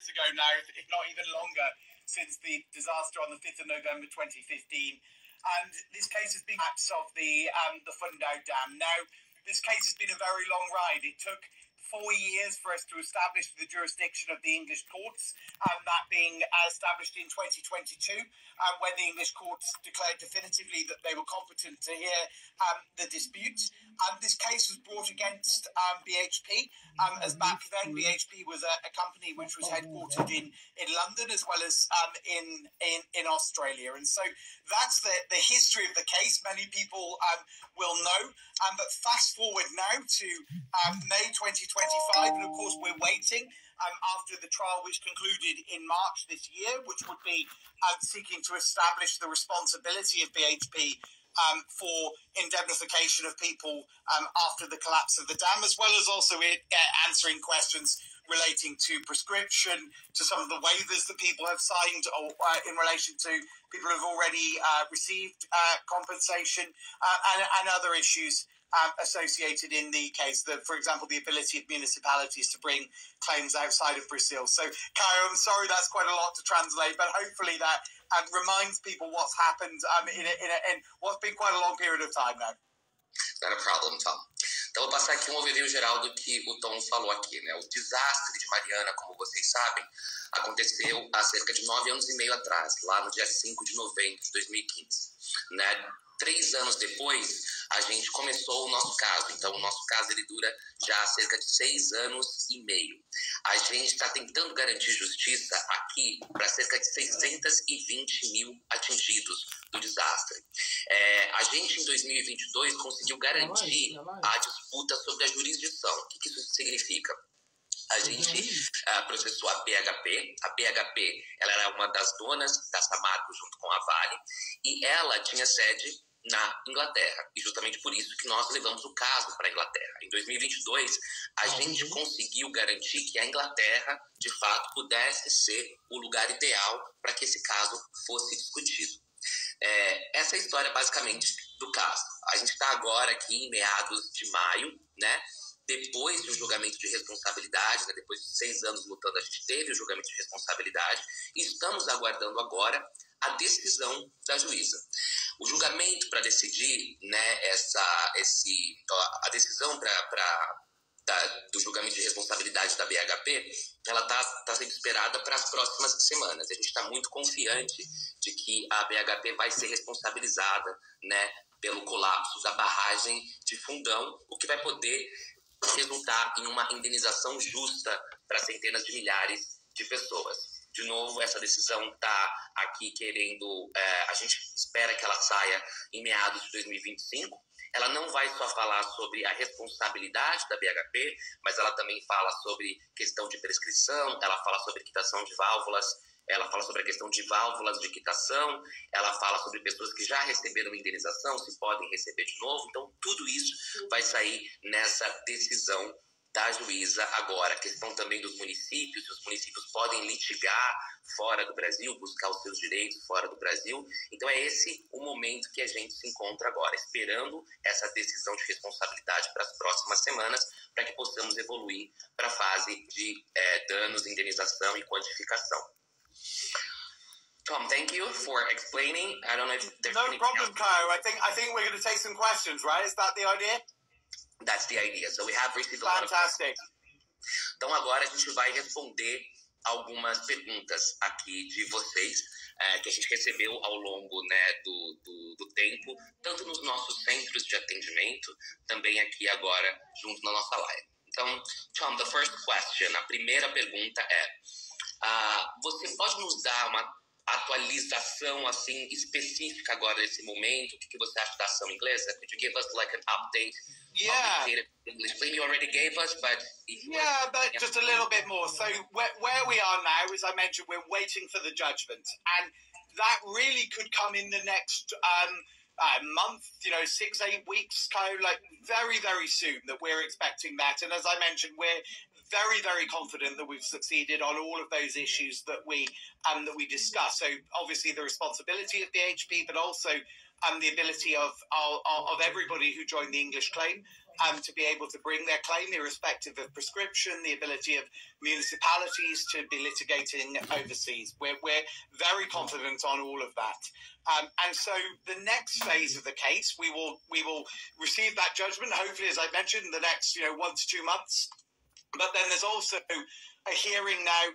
ago now, if not even longer, since the disaster on the 5th of November 2015. And this case has been acts of the Fundão Dam. Now, this case has been a very long ride. It took 4 years for us to establish the jurisdiction of the English courts, that being established in 2022, when the English courts declared definitively that they were competent to hear the dispute. This case was brought against BHP, as back then BHP was a company which was headquartered in London as well as in Australia. And so that's the history of the case. Many people will know. But fast forward now to May 2025, and of course we're waiting after the trial which concluded in March this year, which would be seeking to establish the responsibility of BHP for indemnification of people after the collapse of the dam, as well as also answering questions relating to prescription, to some of the waivers that people have signed, or in relation to people who have already received compensation, and other issues associated in the case, for example, the ability of municipalities to bring claims outside of Brazil. So, Caio, I'm sorry that's quite a lot to translate, but hopefully that reminds people what's happened in what's been quite a long period of time now. Not a problem, Tom. Então, vou passar aqui um overview geral do que o Tom falou aqui, né? O desastre de Mariana, como vocês sabem, aconteceu há cerca de 9 anos e meio atrás, lá no dia 5 de novembro de 2015, né? 3 anos depois, a gente começou o nosso caso. Então, o nosso caso ele dura já cerca de 6 anos e meio. A gente está tentando garantir justiça aqui para cerca de 620 mil atingidos do desastre. A gente, em 2022, conseguiu garantir a disputa sobre a jurisdição. O que isso significa? A gente processou a BHP. A BHP ela era uma das donas da Samarco junto com a Vale, e ela tinha sede na Inglaterra, e justamente por isso que nós levamos o caso para a Inglaterra. Em 2022, a gente conseguiu garantir que a Inglaterra, de fato, pudesse ser o lugar ideal para que esse caso fosse discutido. Essa é a história, basicamente, do caso. A gente está agora aqui em meados de maio, né? Depois do julgamento de responsabilidade, né? Depois de 6 anos lutando, a gente teve o julgamento de responsabilidade, e estamos aguardando agora a decisão da juíza. O julgamento para decidir, né, a decisão do julgamento de responsabilidade da BHP, ela está sendo esperada para as próximas semanas. A gente está muito confiante de que a BHP vai ser responsabilizada, né, pelo colapso da barragem de Fundão, o que vai poder resultar em uma indenização justa para centenas de milhares de pessoas. De novo, essa decisão está aqui querendo... a gente espera que ela saia em meados de 2025. Ela não vai só falar sobre a responsabilidade da BHP, mas ela também fala sobre questão de prescrição, ela fala sobre quitação de válvulas, ela fala sobre a questão de válvulas de quitação, ela fala sobre pessoas que já receberam indenização, se podem receber de novo. Então, tudo isso vai sair nessa decisão da juíza agora. A questão também dos municípios, se os municípios podem litigar fora do Brasil, buscar os seus direitos fora do Brasil. Então é esse o momento que a gente se encontra agora, esperando essa decisão de responsabilidade para as próximas semanas, para que possamos evoluir para a fase de danos, indenização e quantificação. Tom, thank you for explaining. I don't know if there's no problem, Caio. I think we're going to take some questions, right? Is that the idea? That's the idea. So we have received Fantastic. Então agora a gente vai responder algumas perguntas aqui de vocês, que a gente recebeu ao longo, né, do tempo, tanto nos nossos centros de atendimento, também aqui agora junto na nossa live. Então, Tom, the first question, a primeira pergunta você pode nos dar uma atualização assim específica agora nesse momento? O que você acha da ação inglesa? Could you give us like an update? Yeah. English claim you already gave us, but but just a little bit more. So where we are now, as I mentioned, we're waiting for the judgment, and that really could come in the next month, 6-8 weeks, kind of like very, very soon that we're expecting that. And as I mentioned, we're very, very confident that we've succeeded on all of those issues that we discussed. So obviously the responsibility of BHP, but also the ability of everybody who joined the English claim to be able to bring their claim irrespective of prescription, the ability of municipalities to be litigating overseas. We're very confident on all of that. And so the next phase of the case, we will receive that judgment, hopefully, as I mentioned, in the next 1 to 2 months. But then there's also a hearing now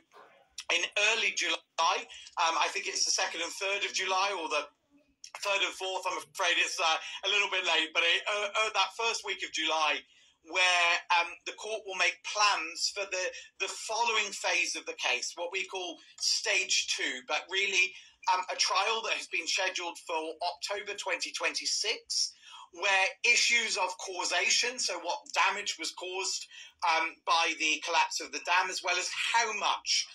in early July. I think it's the 2nd and 3rd of July, or the 3rd and 4th. I'm afraid it's a little bit late, but that first week of July, where the court will make plans for the following phase of the case, what we call stage 2, but really a trial that has been scheduled for October 2026, where issues of causation, so what damage was caused by the collapse of the dam, as well as how much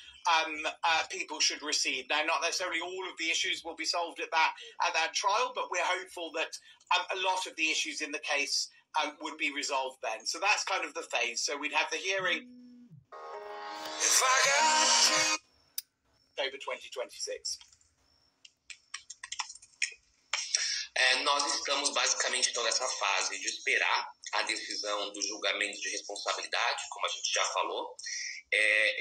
people should receive. Now, not necessarily all of the issues will be solved at that trial, but we're hopeful that a lot of the issues in the case would be resolved then. So that's kind of the phase. So we'd have the hearing October 2026. Nós estamos basicamente então nessa fase de esperar a decisão do julgamento de responsabilidade, como a gente já falou.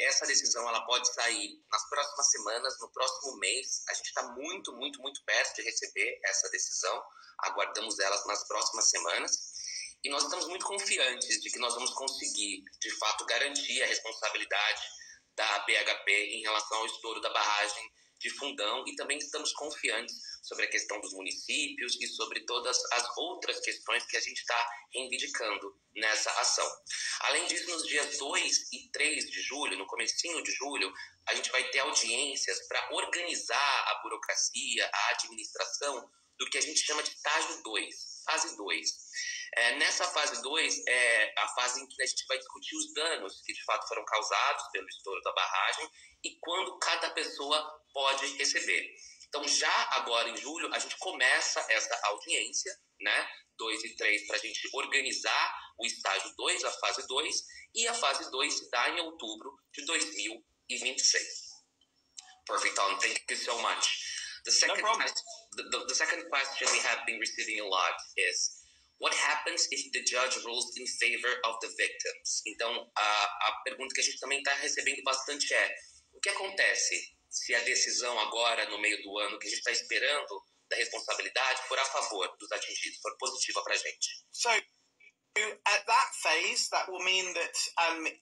Essa decisão ela pode sair nas próximas semanas, no próximo mês. A gente está muito, muito, muito perto de receber essa decisão. Aguardamos elas nas próximas semanas. E nós estamos muito confiantes de que nós vamos conseguir, de fato, garantir a responsabilidade da BHP em relação ao estouro da barragem de Fundão, e também estamos confiantes sobre a questão dos municípios e sobre todas as outras questões que a gente está reivindicando nessa ação. Além disso, nos dias 2 e 3 de julho, no comecinho de julho, a gente vai ter audiências para organizar a burocracia, a administração do que a gente chama de estágio 2, fase 2. Nessa fase 2 é a fase em que a gente vai discutir os danos que de fato foram causados pelo estouro da barragem e quando cada pessoa pode receber. Então, já agora em julho, a gente começa essa audiência, né, 2 e 3, para a gente organizar o estágio 2, a fase 2, e a fase 2 se dá em outubro de 2026. Perfect, Tom. Thank you so much. The second question we have been receiving a lot is, what happens if the judge rules in favor of the victims? Então, a pergunta que a gente também está recebendo bastante é, o que acontece se a decisão agora, no meio do ano, que a gente está esperando da responsabilidade, for a favor dos atingidos, for positiva para a gente? So, at that phase, that will mean that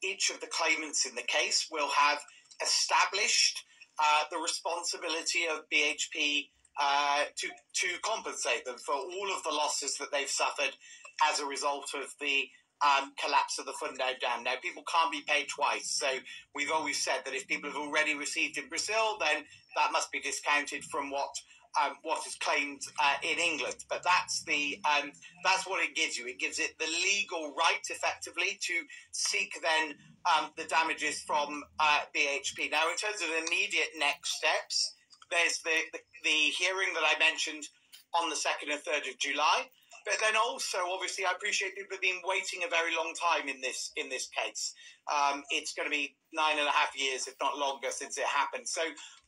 each of the claimants in the case will have established the responsibility of BHP to compensate them for all of the losses that they've suffered as a result of the collapse of the Fundão Dam. Now, people can't be paid twice, so we've always said that if people have already received in Brazil, then that must be discounted from what is claimed in England. But that's what it gives you. It gives it the legal right, effectively, to seek then the damages from BHP. Now, in terms of immediate next steps, there's the hearing that I mentioned on the 2nd and 3rd of July. But then also, obviously, I appreciate people have been waiting a very long time in this case. It's going to be 9.5 years, if not longer, since it happened. So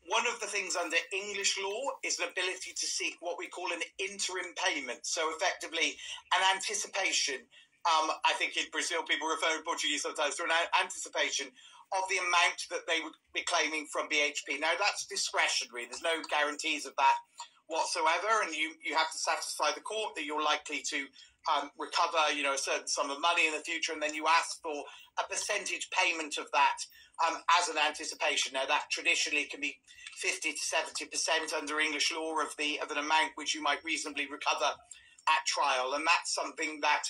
one of the things under English law is an ability to seek what we call an interim payment. So effectively, an anticipation. I think in Brazil, people refer in Portuguese sometimes to an anticipation of the amount that they would be claiming from BHP. Now, that's discretionary. There's no guarantees of that whatsoever, and you have to satisfy the court that you're likely to recover, a certain sum of money in the future, and then you ask for a percentage payment of that as an anticipation. Now, that traditionally can be 50 to 70% under English law of an amount which you might reasonably recover at trial, and that's something that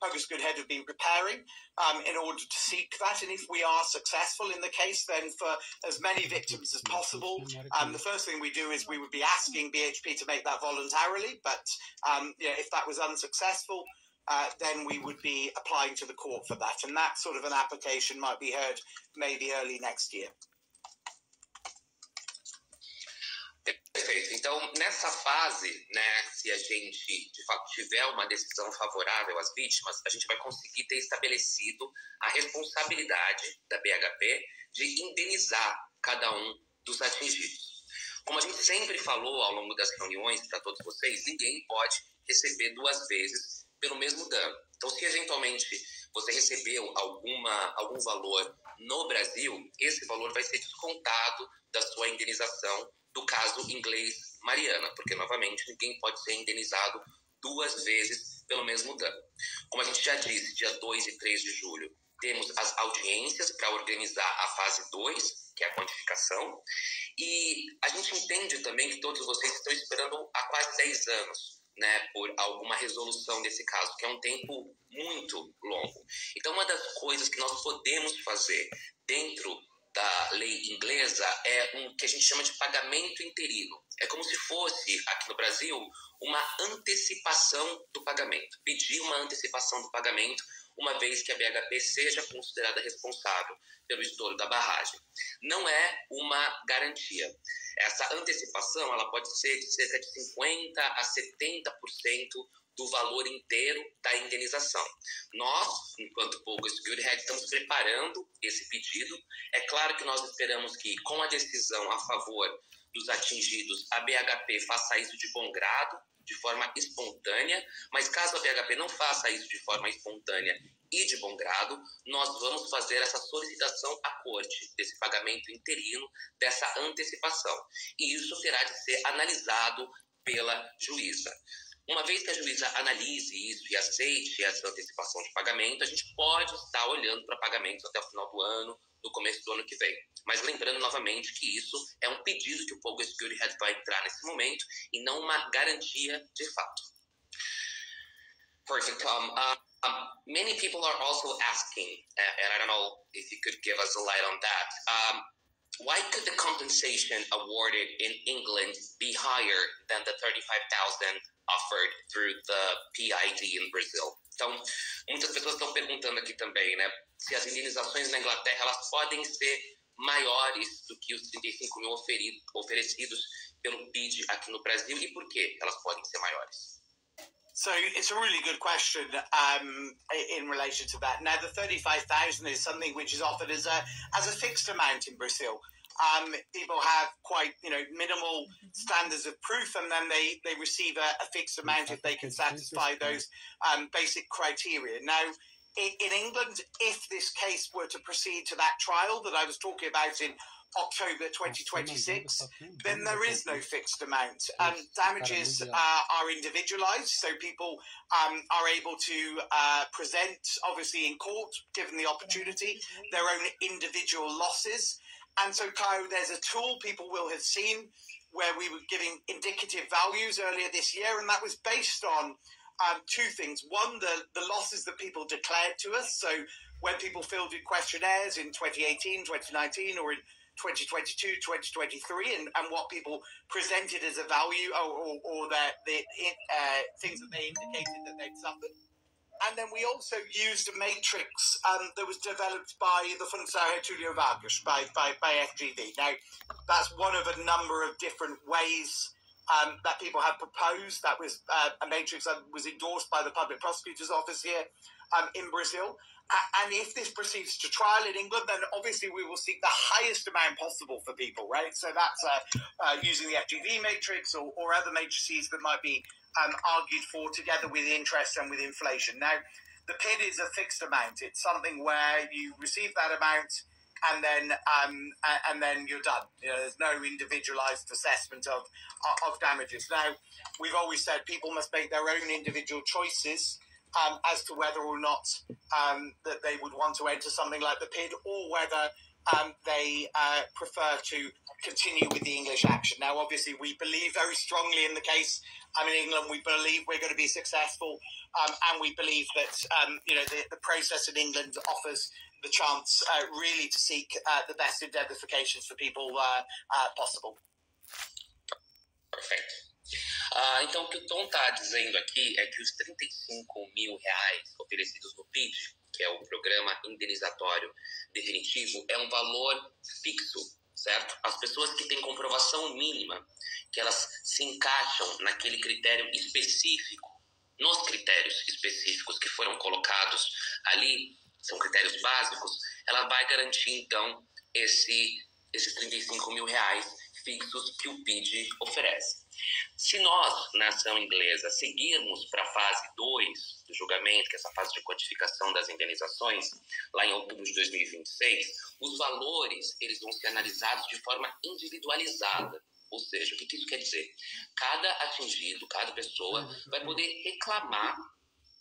Progress Goodhead have been preparing in order to seek that. And if we are successful in the case, then for as many victims as possible, the first thing we do is we would be asking BHP to make that voluntarily. But if that was unsuccessful, then we would be applying to the court for that. And that sort of an application might be heard maybe early next year. Perfeito. Então, nessa fase, né, se a gente, de fato, tiver uma decisão favorável às vítimas, a gente vai conseguir ter estabelecido a responsabilidade da BHP de indenizar cada um dos atingidos. Como a gente sempre falou ao longo das reuniões para todos vocês, ninguém pode receber 2 vezes pelo mesmo dano. Então, se eventualmente você recebeu algum valor no Brasil, esse valor vai ser descontado da sua indenização do caso inglês Mariana, porque, novamente, ninguém pode ser indenizado 2 vezes pelo mesmo dano. Como a gente já disse, dia 2 e 3 de julho, temos as audiências para organizar a fase 2, que é a quantificação, e a gente entende também que todos vocês estão esperando há quase 10 anos, né, por alguma resolução desse caso, que é um tempo muito longo. Então, uma das coisas que nós podemos fazer dentro da lei inglesa é um que a gente chama de pagamento interino. É como se fosse, aqui no Brasil, uma antecipação do pagamento. Pedir uma antecipação do pagamento, uma vez que a BHP seja considerada responsável pelo estouro da barragem. Não é uma garantia. Essa antecipação ela pode ser de cerca de 50% a 70% do valor inteiro da indenização. Nós, enquanto Pogo Seguridade, estamos preparando esse pedido. É claro que nós esperamos que, com a decisão a favor dos atingidos, a BHP faça isso de bom grado, de forma espontânea, mas caso a BHP não faça isso de forma espontânea e de bom grado, nós vamos fazer essa solicitação à corte desse pagamento interino, dessa antecipação. E isso terá de ser analisado pela juíza. Uma vez que a juíza analise isso e aceite essa antecipação de pagamento, a gente pode estar olhando para pagamentos até o final do ano, no começo do ano que vem. Mas lembrando novamente que isso é um pedido que o Pogo Security Head vai entrar nesse momento e não uma garantia de fato. Perfect, Tom. Many people are also asking, and I don't know if you could give us a light on that, why could the compensation awarded in England be higher than the 35,000 offered through the PID in Brazil? Então, muitas pessoas estão perguntando aqui também, né, se as indenizações na Inglaterra elas podem ser maiores do que os 35 mil oferecidos pelo PID aqui no Brasil e por que elas podem ser maiores? So it's a really good question in relation to that. Now, the 35,000 is something which is offered as a fixed amount in Brazil. People have quite minimal standards of proof, and then they receive a fixed amount if they can satisfy those basic criteria. Now, in England, if this case were to proceed to that trial that I was talking about in October 2026, then there is no fixed amount. Damages are individualized, so people are able to present, obviously in court, given the opportunity, their own individual losses. And so, Kyle, there's a tool people will have seen where we were giving indicative values earlier this year, and that was based on two things. One, the losses that people declared to us. So when people filled in questionnaires in 2018, 2019, or in 2022, 2023, and what people presented as a value or the things that they indicated that they'd suffered. And then we also used a matrix that was developed by the Fundação Getúlio Vargas, by FGV. Now, that's one of a number of different ways that people have proposed. That was a matrix that was endorsed by the Public Prosecutor's Office here in Brazil. And if this proceeds to trial in England, then obviously we will seek the highest amount possible for people, right? So that's using the FGV matrix or other matrices that might be argued for together with interest and with inflation. Now, the PID is a fixed amount. It's something where you receive that amount and then you're done. There's no individualized assessment of damages. Now, we've always said people must make their own individual choices as to whether or not that they would want to enter something like the PID or whether they prefer to continue with the English action. Now, obviously, we believe very strongly in the case. In England, we believe we're going to be successful, and we believe that the process in England offers the chance really to seek the best indemnifications for people possible. Perfeito. Então, o que o Tom está dizendo aqui é que os 35 mil reais oferecidos no PID, que é o Programa Indenizatório Definitivo, é um valor fixo, certo? As pessoas que têm comprovação mínima, que elas se encaixam naquele critério específico, nos critérios específicos que foram colocados ali, são critérios básicos, ela vai garantir, então, esses 35 mil reais fixos que o PID oferece. Se nós, na ação inglesa, seguirmos para a fase 2 do julgamento, que é essa fase de codificação das indenizações, lá em outubro de 2026, os valores eles vão ser analisados de forma individualizada. Ou seja, o que isso quer dizer? Cada atingido, cada pessoa vai poder reclamar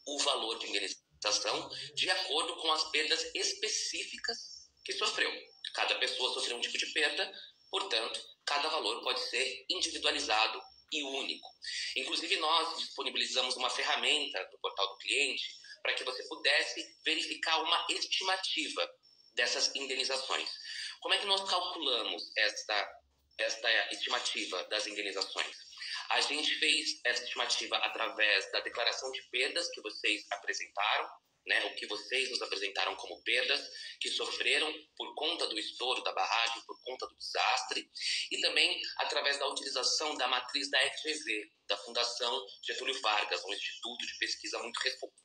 o valor de indenização de acordo com as perdas específicas que sofreu. Cada pessoa sofreu um tipo de perda, portanto, cada valor pode ser individualizado e único. Inclusive, nós disponibilizamos uma ferramenta no portal do cliente para que você pudesse verificar uma estimativa dessas indenizações. Como é que nós calculamos esta estimativa das indenizações? A gente fez essa estimativa através da declaração de perdas que vocês apresentaram, né, o que vocês nos apresentaram como perdas que sofreram por conta do estouro da barragem, por conta do desastre, e também através da utilização da matriz da FGV, da Fundação Getúlio Vargas, um instituto de pesquisa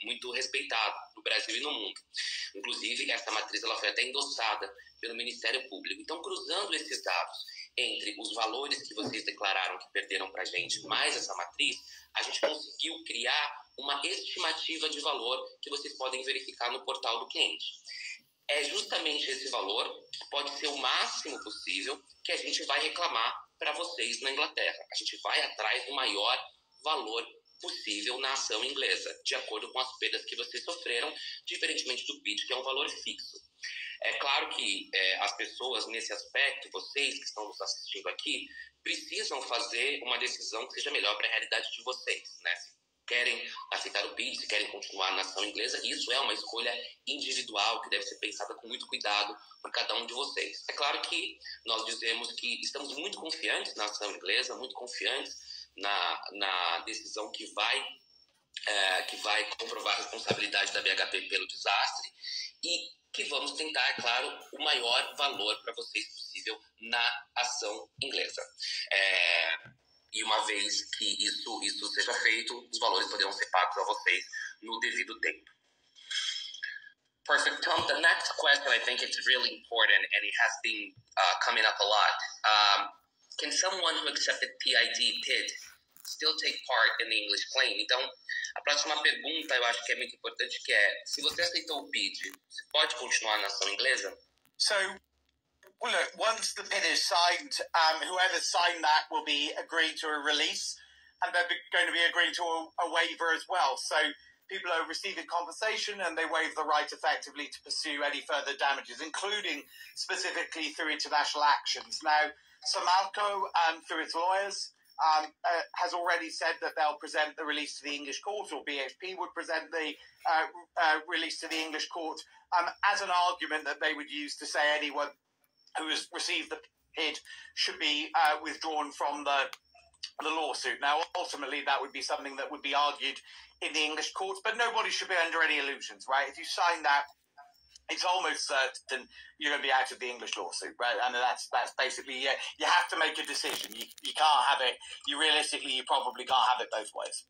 muito respeitado no Brasil e no mundo. Inclusive, essa matriz ela foi até endossada pelo Ministério Público. Então, cruzando esses dados entre os valores que vocês declararam que perderam para a gente, mais essa matriz, a gente conseguiu criar uma estimativa de valor que vocês podem verificar no portal do cliente. É justamente esse valor, que pode ser o máximo possível, que a gente vai reclamar para vocês na Inglaterra. A gente vai atrás do maior valor possível na ação inglesa, de acordo com as perdas que vocês sofreram, diferentemente do PID, que é um valor fixo. É claro que as pessoas, nesse aspecto, vocês que estão nos assistindo aqui, precisam fazer uma decisão que seja melhor para a realidade de vocês, né? Se querem aceitar o PID, se querem continuar na ação inglesa, isso é uma escolha individual que deve ser pensada com muito cuidado por cada um de vocês. É claro que nós dizemos que estamos muito confiantes na ação inglesa, muito confiantes na decisão que vai comprovar a responsabilidade da BHP pelo desastre e que vamos tentar, é claro, o maior valor para vocês possível na ação inglesa. E uma vez que isso seja feito, os valores poderão ser pagos a vocês no devido tempo. Perfect, Tom. The next question, I think it's really important and it has been coming up a lot. Can someone who accepted PID still take part in the English claim? Então, a próxima pergunta eu acho que é muito importante, que é, se você aceitou o PID, você pode continuar na ação inglesa? So, well, look, once the PID is signed, whoever signed that will be agreed to a release, and they're going to be agreed to a waiver as well. So people are receiving compensation, and they waive the right effectively to pursue any further damages, including specifically through international actions. Now, Samalco, through its lawyers, has already said that they'll present the release to the English court, or BHP would present the release to the English court as an argument that they would use to say anyone who has received the PID should be withdrawn from the lawsuit. Now, ultimately, that would be something that would be argued in the English courts, but nobody should be under any illusions, right? If you sign that, it's almost certain you're going to be out of the English lawsuit, right? And that's basically, you have to make a decision. You can't have it, you probably can't have it both ways.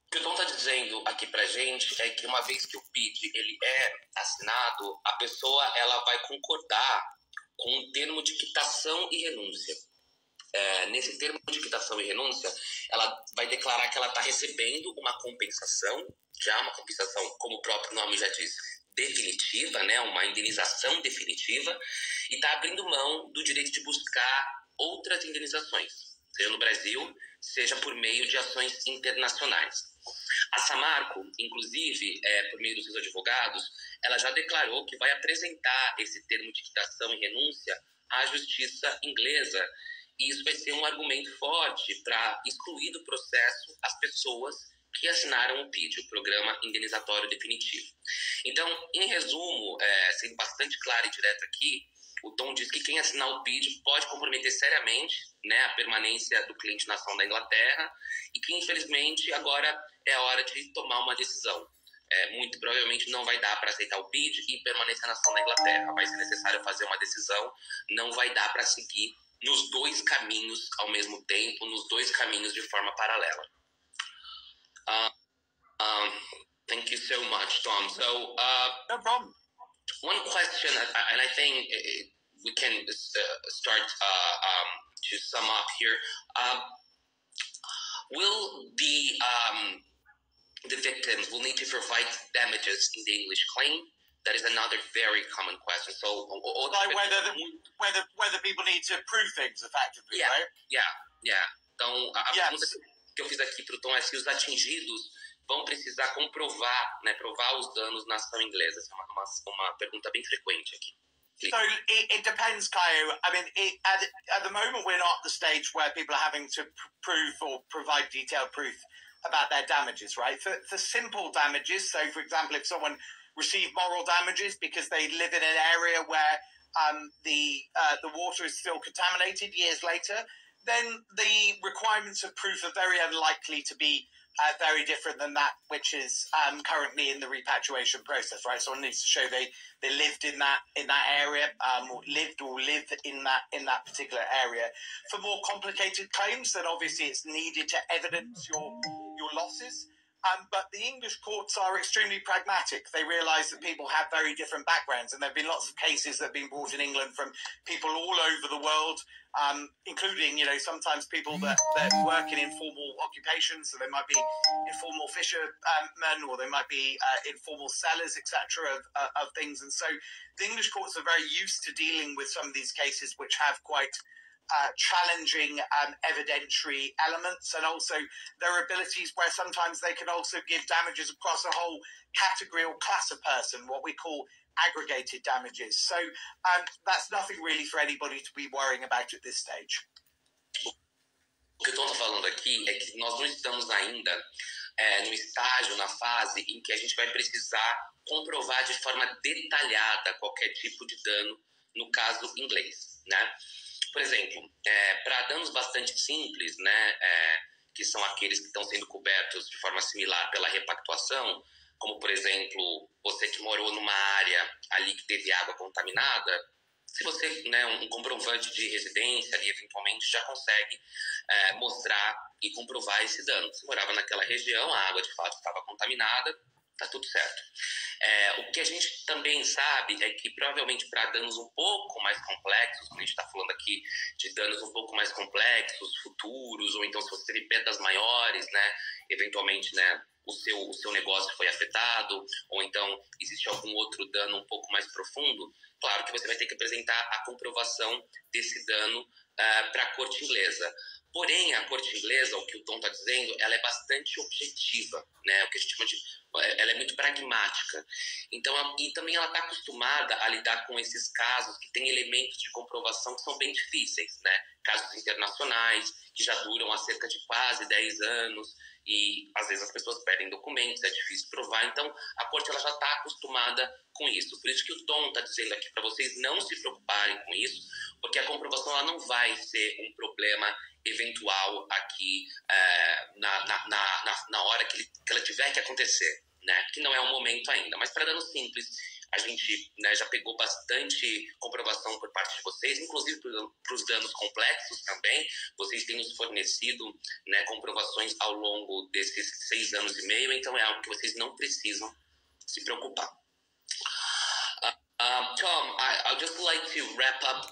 O que o Tom está dizendo aqui pra gente é que uma vez que o PID ele é assinado, a pessoa ela vai concordar com um termo de quitação e renúncia. Nesse termo de quitação e renúncia, ela vai declarar que ela está recebendo uma compensação, já uma compensação, como o próprio nome já diz, definitiva, né, uma indenização definitiva, e está abrindo mão do direito de buscar outras indenizações, seja no Brasil, seja por meio de ações internacionais. A Samarco, inclusive, por meio dos seus advogados, ela já declarou que vai apresentar esse termo de quitação e renúncia à justiça inglesa, e isso vai ser um argumento forte para excluir do processo as pessoas que assinaram o PID, o Programa Indenizatório Definitivo. Então, em resumo, sendo bastante claro e direto aqui, o Tom diz que quem assinar o PID pode comprometer seriamente, né, a permanência do cliente na ação da Inglaterra e que, infelizmente, agora é a hora de tomar uma decisão. Muito provavelmente não vai dar para aceitar o PID e permanecer na ação da Inglaterra. Vai ser necessário fazer uma decisão, não vai dar para seguir nos dois caminhos ao mesmo tempo, nos dois caminhos de forma paralela. Thank you so much, Tom. So, no problem. One question, and I think we can start to sum up here. Will the victims will need to provide damages in the English claim? That is another very common question. So, like whether people need to prove things effectively, right? Yeah. Então, a pergunta que eu fiz aqui para o Tom é se os atingidos vão precisar comprovar, né, provar os danos na ação inglesa. Essa é uma pergunta bem frequente aqui. So it depends, Caio. I mean, at the moment, we're not at the stage where people are having to prove or provide detailed proof about their damages, right? For simple damages, so for example, if someone received moral damages because they live in an area where the water is still contaminated years later, then the requirements of proof are very unlikely to be very different than that which is currently in the repatriation process, right? Someone needs to show they lived in that area, or live in that particular area. For more complicated claims, then obviously it's needed to evidence your losses. But the English courts are extremely pragmatic. They realise that people have very different backgrounds, and there have been lots of cases that have been brought in England from people all over the world, including, sometimes people that work in informal occupations. So they might be informal fishermen, or they might be informal sellers, etc., of things. And so the English courts are very used to dealing with some of these cases which have quite challenging evidentiary elements, and also their abilities where sometimes they can also give damages across a whole category or class of person, what we call aggregated damages. So that's nothing really for anybody to be worrying about at this stage. O que eu estou falando aqui é que nós não estamos ainda no estágio, na fase em que a gente vai precisar comprovar de forma detalhada qualquer tipo de dano no caso inglês, né? Por exemplo, para danos bastante simples, né, que são aqueles que estão sendo cobertos de forma similar pela repactuação, como, por exemplo, você que morou numa área ali que teve água contaminada, se você, né, um comprovante de residência ali, eventualmente já consegue mostrar e comprovar esse dano. Você morava naquela região, a água de fato estava contaminada, tá tudo certo. O que a gente também sabe é que provavelmente para danos um pouco mais complexos, quando a gente está falando aqui de danos um pouco mais complexos, futuros, ou então se você teve perdas maiores, né, eventualmente, né, o seu negócio foi afetado, ou então existe algum outro dano um pouco mais profundo, claro que você vai ter que apresentar a comprovação desse dano para a corte inglesa. Porém, a corte inglesa, o que o Tom está dizendo, ela é bastante objetiva, né? O que a gente chama de... Ela é muito pragmática. Então, e também ela está acostumada a lidar com esses casos que têm elementos de comprovação que são bem difíceis, né? Casos internacionais, que já duram há cerca de quase 10 anos, e às vezes as pessoas perdem documentos, é difícil provar. Então, a corte ela já está acostumada com isso. Por isso que o Tom está dizendo aqui para vocês não se preocuparem com isso, porque a comprovação ela não vai ser um problema eventual aqui na hora que ela tiver que acontecer, né? Que não é o momento ainda. Mas para danos simples, a gente, né, já pegou bastante comprovação por parte de vocês, inclusive para os danos complexos também. Vocês têm nos fornecido, né, comprovações ao longo desses 6 anos e meio, então é algo que vocês não precisam se preocupar. Tom, I'd just like to wrap up.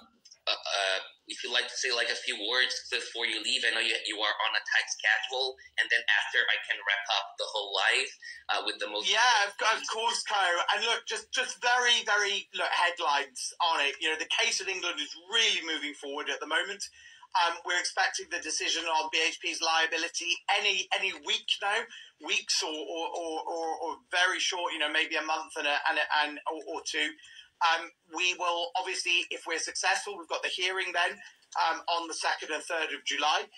If you'd like to say like a few words before you leave. I know you are on a tight schedule, and then after I can wrap up the whole live with the most... Yeah, of course, Caio. And look, just very, very headlines on it. The case in England is really moving forward at the moment. We're expecting the decision on BHP's liability any week now, weeks or very short, maybe a month or two. We will obviously, if we're successful, we've got the hearing then on the 2nd and 3rd of July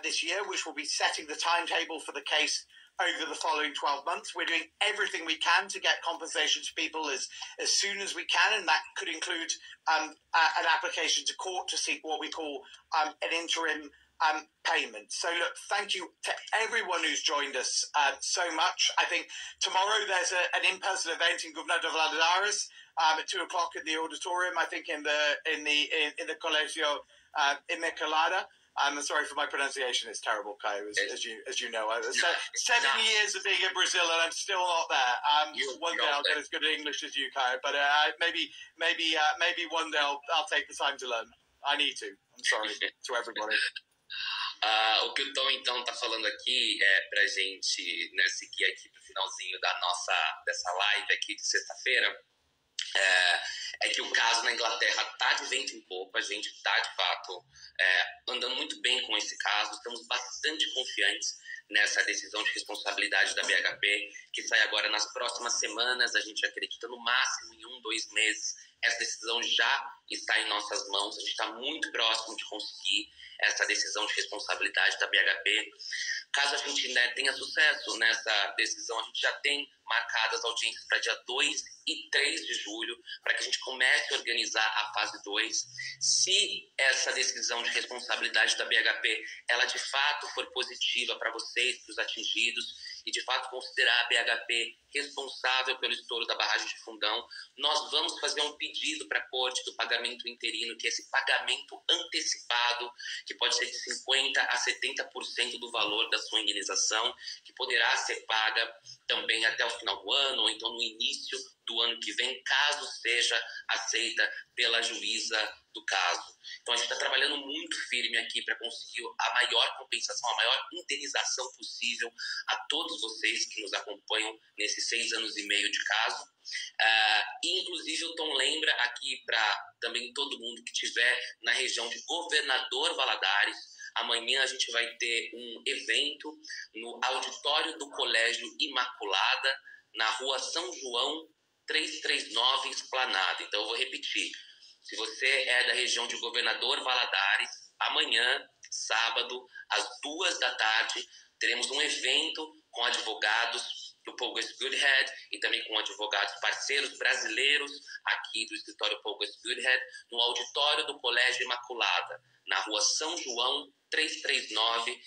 this year, which will be setting the timetable for the case over the following 12 months. We're doing everything we can to get compensation to people as soon as we can, and that could include an application to court to seek what we call an interim payment. So look, thank you to everyone who's joined us so much. I think tomorrow there's an in-person event in Governor de Valadares at 2:00 in the auditorium, I think in the Colegio Immaculada. I'm sorry for my pronunciation. It's terrible, Caio, as you know. 7 years of being in Brazil and I'm still not there. One day I'll get as good at English as you, Caio, but maybe one day I'll take the time to learn. I need to. I'm sorry to everybody. O que o Tom, então, está falando aqui para a gente, né, seguir aqui para o finalzinho dessa live aqui de sexta-feira, é que o caso na Inglaterra está de vento em popa. A gente está, de fato, andando muito bem com esse caso. Estamos bastante confiantes nessa decisão de responsabilidade da BHP, que sai agora nas próximas semanas. A gente acredita no máximo em 1-2 meses. Essa decisão já está em nossas mãos. A gente está muito próximo de conseguir essa decisão de responsabilidade da BHP. Caso a gente, né, tenha sucesso nessa decisão, a gente já tem marcadas audiências para dia 2 e 3 de julho, para que a gente comece a organizar a fase 2. Se essa decisão de responsabilidade da BHP, ela de fato for positiva para vocês, para os atingidos, e de fato considerar a BHP responsável pelo estouro da barragem de Fundão, nós vamos fazer um pedido para a Corte do pagamento interino, que é esse pagamento antecipado, que pode ser de 50% a 70% do valor da sua indenização, que poderá ser paga também até o final do ano, ou então no início do ano que vem, caso seja aceita pela juíza do caso. Então a gente está trabalhando muito firme aqui para conseguir a maior compensação, a maior indenização possível a todos vocês que nos acompanham nesses 6 anos e meio de caso. Inclusive o Tom lembra aqui para também todo mundo que estiver na região de Governador Valadares, amanhã a gente vai ter um evento no auditório do Colégio Imaculada, na rua São João 339, Esplanada. Então eu vou repetir. Se você é da região de Governador Valadares, amanhã, sábado, às 2 da tarde, teremos um evento com advogados do Paul West Goodhead e também com advogados parceiros brasileiros aqui do escritório Paul West Goodhead, no auditório do Colégio Imaculada, na rua São João 339,